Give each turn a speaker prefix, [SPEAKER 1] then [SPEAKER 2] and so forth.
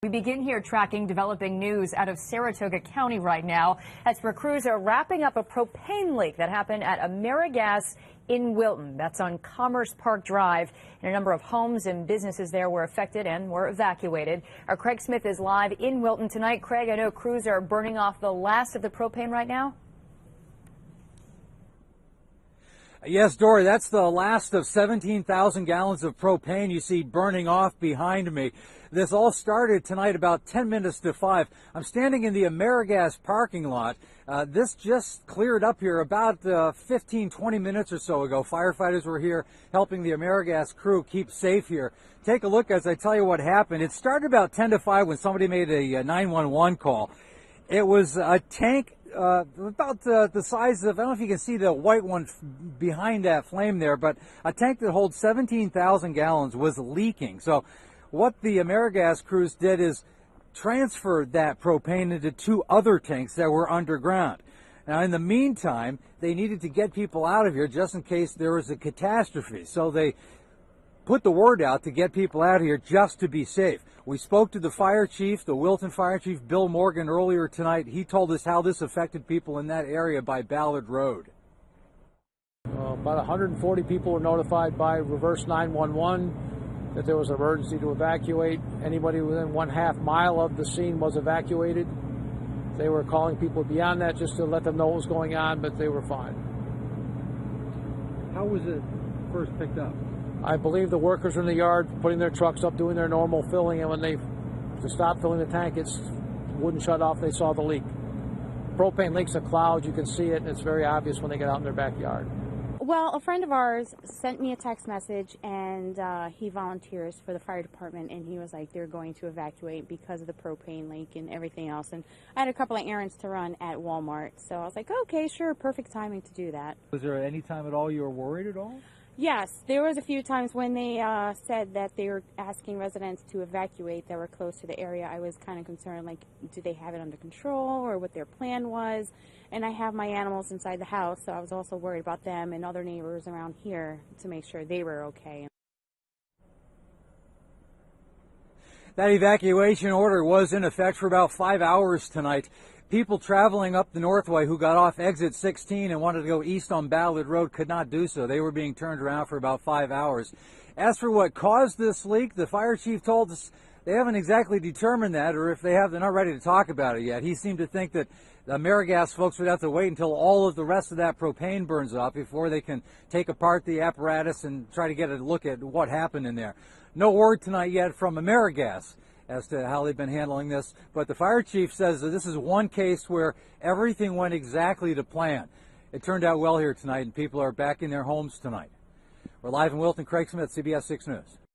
[SPEAKER 1] We begin here tracking developing news out of Saratoga County right now as crews are wrapping up a propane leak that happened at AmeriGas in Wilton. That's on Commerce Park Drive. And a number of homes and businesses there were affected and were evacuated. Our Craig Smith is live in Wilton tonight. Craig, I know crews are burning off the last of the propane right now.
[SPEAKER 2] Yes, Dory, that's the last of 17,000 gallons of propane you see burning off behind me. This all started tonight about 10 minutes to 5. I'm standing in the AmeriGas parking lot. This just cleared up here about 15, 20 minutes or so ago. Firefighters were here helping the AmeriGas crew keep safe here. Take a look as I tell you what happened. It started about 10 to 5 when somebody made a 911 call. It was a tank about the size of, I don't know if you can see the white one behind that flame there, but a tank that holds 17,000 gallons was leaking. So what the AmeriGas crews did is transferred that propane into two other tanks that were underground. Now, in the meantime, they needed to get people out of here just in case there was a catastrophe. So they put the word out to get people out of here just to be safe. We spoke to the fire chief, the Wilton Fire Chief, Bill Morgan, earlier tonight. He told us how this affected people in that area by Ballard Road.
[SPEAKER 3] About 140 people were notified by reverse 911 that there was an emergency to evacuate. Anybody within 1/2 mile of the scene was evacuated. They were calling people beyond that just to let them know what was going on, but they were fine.
[SPEAKER 2] How was it first picked up?
[SPEAKER 3] I believe the workers were in the yard putting their trucks up, doing their normal filling, and when they stopped filling the tank, it wouldn't shut off. They saw the leak. Propane leaks a cloud. You can see it, and it's very obvious when they get out in their backyard.
[SPEAKER 4] Well, a friend of ours sent me a text message, and he volunteers for the fire department, and he was like, they're going to evacuate because of the propane leak and everything else. And I had a couple of errands to run at Walmart, so I was like, okay, sure, perfect timing to do that.
[SPEAKER 2] Was there any time at all you were worried at all?
[SPEAKER 4] Yes, there was a few times when they said that they were asking residents to evacuate that were close to the area. I was kind of concerned, like, did they have it under control or what their plan was? And I have my animals inside the house, so I was also worried about them and other neighbors around here to make sure they were okay.
[SPEAKER 2] That evacuation order was in effect for about 5 hours tonight. People traveling up the Northway who got off exit 16 and wanted to go east on Ballard Road could not do so. They were being turned around for about 5 hours. As for what caused this leak, the fire chief told us they haven't exactly determined that, or if they have, they're not ready to talk about it yet. He seemed to think that the AmeriGas folks would have to wait until all of the rest of that propane burns up before they can take apart the apparatus and try to get a look at what happened in there. No word tonight yet from AmeriGas as to how they've been handling this, but the fire chief says that this is one case where everything went exactly to plan. It turned out well here tonight, and people are back in their homes tonight. We're live in Wilton. Craig Smith, CBS 6 News.